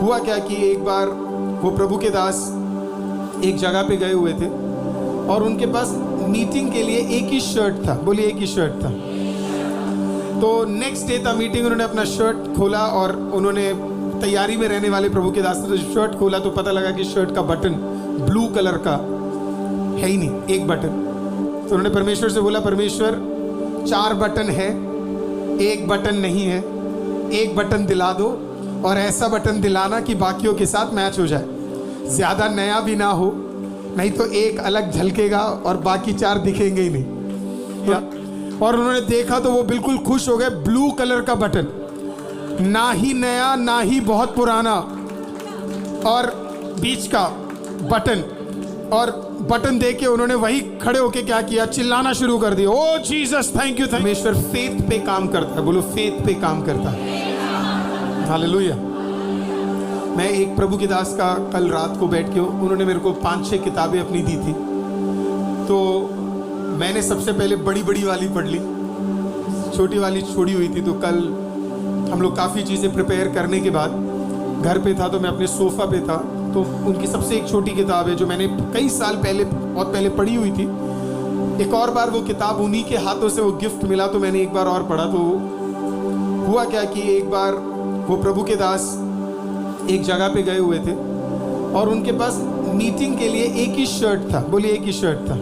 हुआ क्या कि एक बार वो प्रभु के दास एक जगह पे गए हुए थे और उनके पास मीटिंग के लिए एक ही शर्ट था। बोलिए, एक ही शर्ट था। तो नेक्स्ट डे था मीटिंग, उन्होंने अपना शर्ट खोला और उन्होंने तैयारी में रहने वाले प्रभु के दास ने तो शर्ट खोला तो पता लगा कि शर्ट का बटन ब्लू कलर का है ही नहीं, एक बटन। तो उन्होंने परमेश्वर से बोला, परमेश्वर 4 बटन है, एक बटन नहीं है, एक बटन दिला दो और ऐसा बटन दिलाना कि बाकियों के साथ मैच हो जाए, ज्यादा नया भी ना हो, नहीं तो एक अलग झलकेगा और बाकी 4 दिखेंगे ही नहीं। और उन्होंने देखा तो वो बिल्कुल खुश हो गए। ब्लू कलर का बटन, ना ही नया ना ही बहुत पुराना, और बीच का बटन, और बटन देके उन्होंने वही खड़े होके क्या किया, चिल्लाना शुरू कर दिया, ओ जीसस थैंक यू। परमेश्वर फेथ पे काम करता है। बोलो, फेथ पे काम करता है। हालेलुया। मैं एक प्रभु के दास का कल रात को बैठ के, उन्होंने मेरे को 5-6 किताबें अपनी दी थी, तो मैंने सबसे पहले बड़ी बड़ी वाली पढ़ ली, छोटी वाली छोड़ी हुई थी। तो कल हम लोग काफ़ी चीज़ें प्रिपेयर करने के बाद घर पे था, तो मैं अपने सोफ़ा पे था, तो उनकी सबसे एक छोटी किताब है जो मैंने कई साल पहले, बहुत पहले पढ़ी हुई थी। एक और बार वो किताब उन्हीं के हाथों से वो गिफ्ट मिला, तो मैंने एक बार और पढ़ा। तो हुआ क्या कि एक बार वो प्रभु के दास एक जगह पे गए हुए थे और उनके पास मीटिंग के लिए एक ही शर्ट था। बोलिए, एक ही शर्ट था।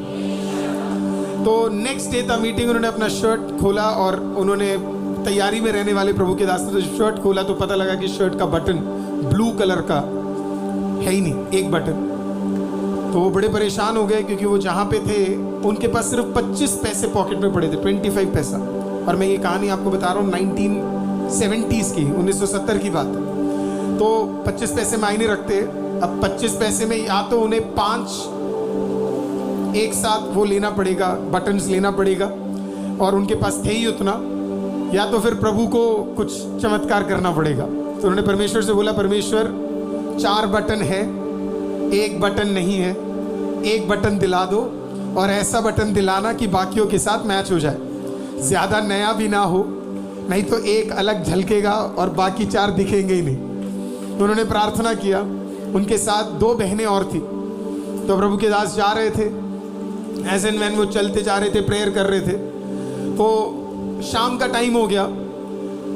तो नेक्स्ट डे था मीटिंग, उन्होंने अपना शर्ट खोला और उन्होंने तैयारी में रहने वाले प्रभु के दास ने तो शर्ट खोला तो पता लगा कि शर्ट का बटन ब्लू कलर का है ही नहीं, एक बटन। तो वो बड़े परेशान हो गए क्योंकि वो जहाँ पे थे उनके पास सिर्फ 25 पैसे पॉकेट में पड़े थे, 25 पैसा। और मैं ये कहानी आपको बता रहा हूँ 1970s की, 1970 की बात है। तो 25 पैसे मायने रखते। अब 25 पैसे में या तो उन्हें 5 एक साथ वो लेना पड़ेगा, बटन्स लेना पड़ेगा, और उनके पास थे ही उतना, या तो फिर प्रभु को कुछ चमत्कार करना पड़ेगा। तो उन्होंने परमेश्वर से बोला, परमेश्वर 4 बटन है, एक बटन नहीं है, एक बटन दिला दो और ऐसा बटन दिलाना कि बाकियों के साथ मैच हो जाए, ज्यादा नया भी ना हो, नहीं तो एक अलग झलकेगा और बाकी 4 दिखेंगे ही नहीं। तो उन्होंने प्रार्थना किया। उनके साथ 2 बहनें और थी। तो प्रभु के दास जा रहे थे, एज एंड व्हेन वो चलते जा रहे थे, प्रेयर कर रहे थे। तो शाम का टाइम हो गया।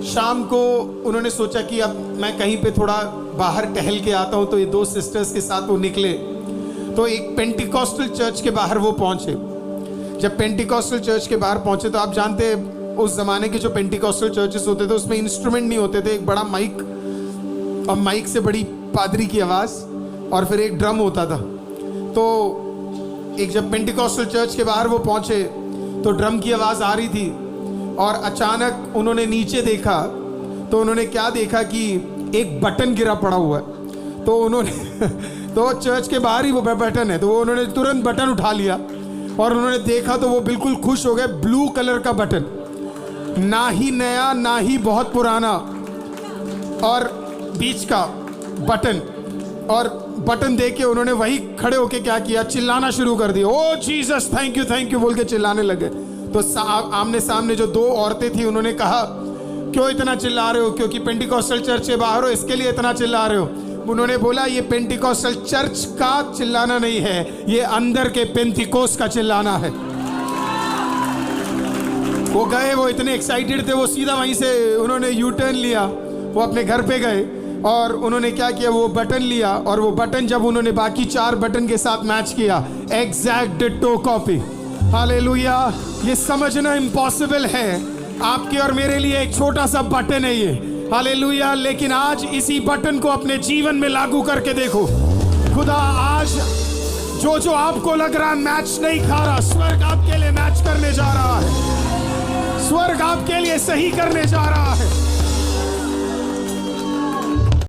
शाम को उन्होंने सोचा कि अब मैं कहीं पे थोड़ा बाहर टहल के आता हूँ। तो ये 2 सिस्टर्स के साथ वो निकले। तो एक पेंटिकॉस्टल चर्च के बाहर वो पहुँचे। जब पेंटिकॉस्टल चर्च के बाहर पहुँचे तो आप जानते हैं उस ज़माने के जो पेंटिकॉस्टल चर्चेस होते थे उसमें इंस्ट्रूमेंट नहीं होते थे, एक बड़ा माइक और माइक से बड़ी पादरी की आवाज़ और फिर एक ड्रम होता था। तो एक जब पेंटिकॉस्टल चर्च के बाहर वो पहुँचे तो ड्रम की आवाज़ आ रही थी और अचानक उन्होंने नीचे देखा। तो उन्होंने क्या देखा कि एक बटन गिरा पड़ा हुआ है। तो उन्होंने तो चर्च के बाहर ही वो बटन है, तो वो उन्होंने तुरंत बटन उठा लिया और उन्होंने देखा तो वो बिल्कुल खुश हो गए। ब्लू कलर का बटन, ना ही नया ना ही बहुत पुराना, और बीच का बटन, और बटन देके उन्होंने वही खड़े होके क्या किया, चिल्लाना शुरू कर दिया, ओ जीसस थैंक यू बोल के चिल्लाने लगे। तो आमने सामने जो 2 औरतें थी उन्होंने कहा, क्यों इतना चिल्ला रहे हो? क्योंकि पेंटिकॉस्टल चर्च के बाहर हो इसके लिए इतना चिल्ला रहे हो? उन्होंने बोला, ये पेंटिकॉस्टल चर्च का चिल्लाना नहीं है, ये अंदर के पेंटिकोस का चिल्लाना है। वो गए, वो इतने एक्साइटेड थे, वो सीधा वहीं से उन्होंने यू टर्न लिया, वो अपने घर पे गए और उन्होंने क्या किया, वो बटन लिया और वो बटन जब उन्होंने बाकी 4 बटन के साथ मैच किया, एग्जैक्ट डिट्टो कॉपी। हालेलुया। ये समझना इम्पॉसिबल है, आपके और मेरे लिए एक छोटा सा बटन है ये। हालेलुया। लेकिन आज इसी बटन को अपने जीवन में लागू करके देखो। खुदा आज जो आपको लग रहा है मैच नहीं खा रहा, स्वर्ग आपके लिए मैच करने जा रहा है, स्वर्ग आपके लिए सही करने जा रहा है।